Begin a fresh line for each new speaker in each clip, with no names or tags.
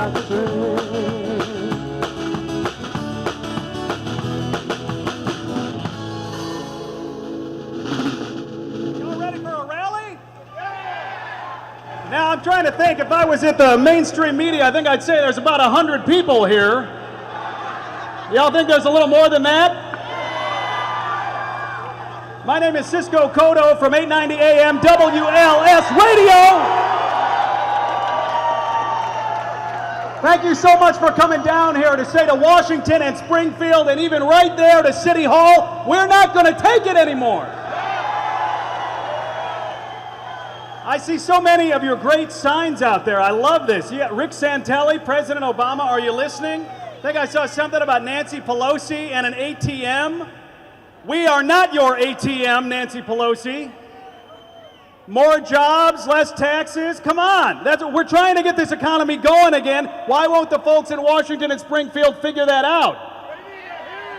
Now, I'm trying to think, if I was at the mainstream media, I think I'd say there's about 100 people here. Y'all think there's a little more than that? My name is Cisco Cotto from 890 AM WLS Radio. Thank you so much for coming down here to say to Washington and Springfield and even right there to City Hall, we're not going to take it anymore. I see so many of your great signs out there. I love this. You got Rick Santelli, President Obama. Are you listening? I think I saw something about Nancy Pelosi and an ATM. We are not your ATM, Nancy Pelosi. More jobs, less taxes. Come on. We're trying to get this economy going again. Why won't the folks in Washington and Springfield figure that out?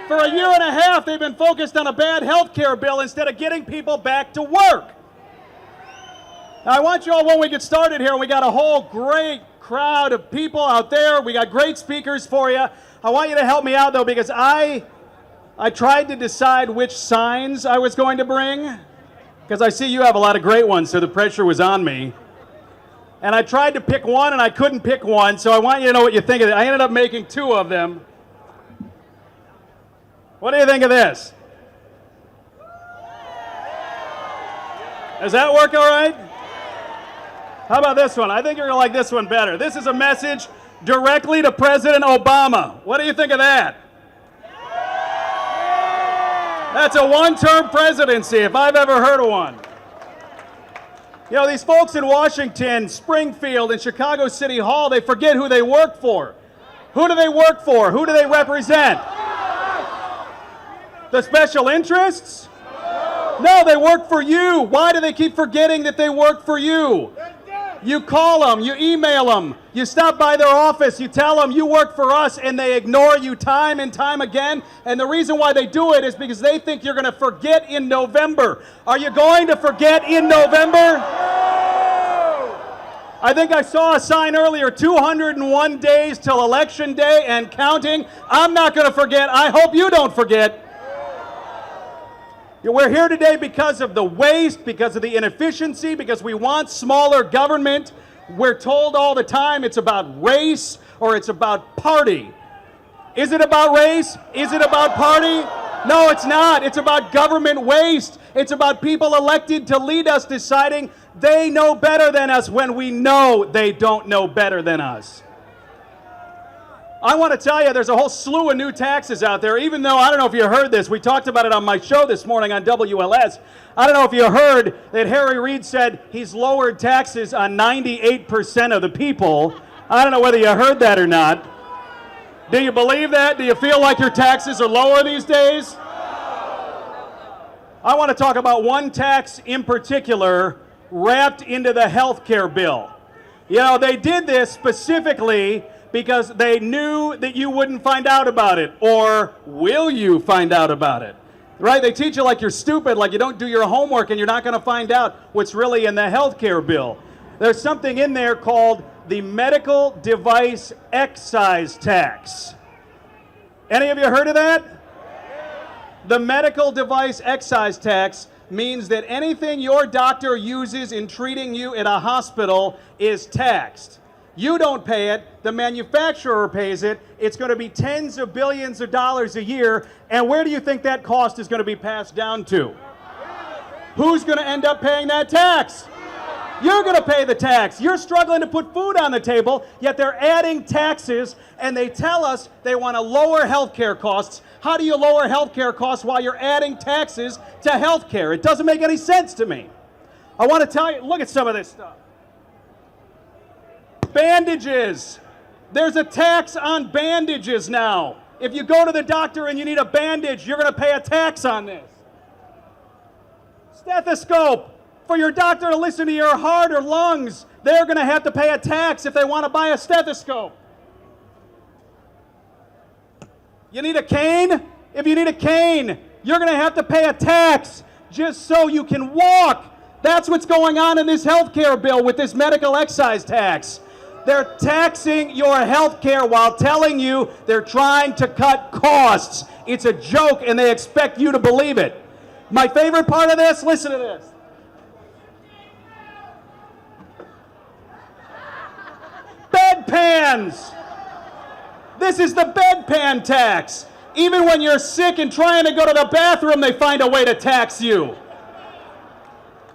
For a year and a half, they've been focused on a bad health care bill instead of getting people back to work. Now, I want you all, when we get started here, we got a whole great crowd of people out there. We got great speakers for you. I want you to help me out, though, because I tried to decide which signs I was going to bring, because I see you have a lot of great ones, so the pressure was on me. And I tried to pick one, and I couldn't pick one, so I want you to know what you think of it. I ended up making two of them. What do you think of this? Does that work all right? How about this one? I think you're going to like this one better. This is a message directly to President Obama. What do you think of that? That's a one-term presidency, if I've ever heard of one. You know, these folks in Washington, Springfield, and Chicago City Hall, they forget who they work for. Who do they work for? Who do they represent? The special interests? No, they work for you. Why do they keep forgetting that they work for you? You call them, you email them, you stop by their office, you tell them you work for us, and they ignore you time and time again. And the reason why they do it is because they think you're going to forget in November. Are you going to forget in November? I think I saw a sign earlier, 201 days till Election Day and counting. I'm not going to forget. I hope you don't forget. We're here today because of the waste, because of the inefficiency, because we want smaller government. We're told all the time it's about race or it's about party. Is it about race? Is it about party? No, it's not. It's about government waste. It's about people elected to lead us deciding they know better than us when we know they don't know better than us. I want to tell you, there's a whole slew of new taxes out there, even though, I don't know if you heard this, we talked about it on my show this morning on WLS. I don't know if you heard that Harry Reid said he's lowered taxes on 98% of the people. I don't know whether you heard that or not. Do you believe that? Do you feel like your taxes are lower these days? I want to talk about one tax in particular wrapped into the health care bill. You know, they did this specifically because they knew that you wouldn't find out about it, or will you find out about it? Right? They teach you like you're stupid, like you don't do your homework and you're not going to find out what's really in the health care bill. There's something in there called the medical device excise tax. Any of you heard of that? The medical device excise tax means that anything your doctor uses in treating you at a hospital is taxed. You don't pay it, the manufacturer pays it. It's going to be tens of billions of dollars a year. And where do you think that cost is going to be passed down to? Who's going to end up paying that tax? You're going to pay the tax. You're struggling to put food on the table, yet they're adding taxes, and they tell us they want to lower health care costs. How do you lower health care costs while you're adding taxes to health care? It doesn't make any sense to me. I want to tell you, look at some of this stuff. Bandages. There's a tax on bandages now. If you go to the doctor and you need a bandage, you're going to pay a tax on this. Stethoscope. For your doctor to listen to your heart or lungs, they're going to have to pay a tax if they want to buy a stethoscope. You need a cane? If you need a cane, you're going to have to pay a tax just so you can walk. That's what's going on in this health care bill with this medical excise tax. They're taxing your health care while telling you they're trying to cut costs. It's a joke, and they expect you to believe it. My favorite part of this, listen to this. Bedpans. This is the bedpan tax. Even when you're sick and trying to go to the bathroom, they find a way to tax you.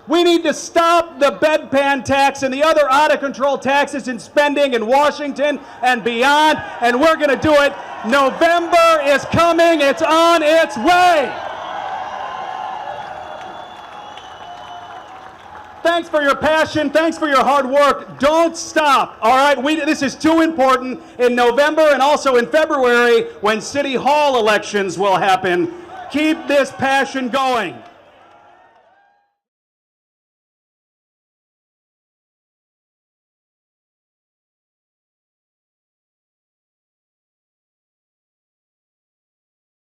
We need to stop the bedpan tax and the other out-of-control taxes and spending in Washington and beyond, and we're going to do it. November is coming. It's on its way. Thanks for your passion. Thanks for your hard work. Don't stop, all right? This is too important in November and also in February when City Hall elections will happen. Keep this passion going.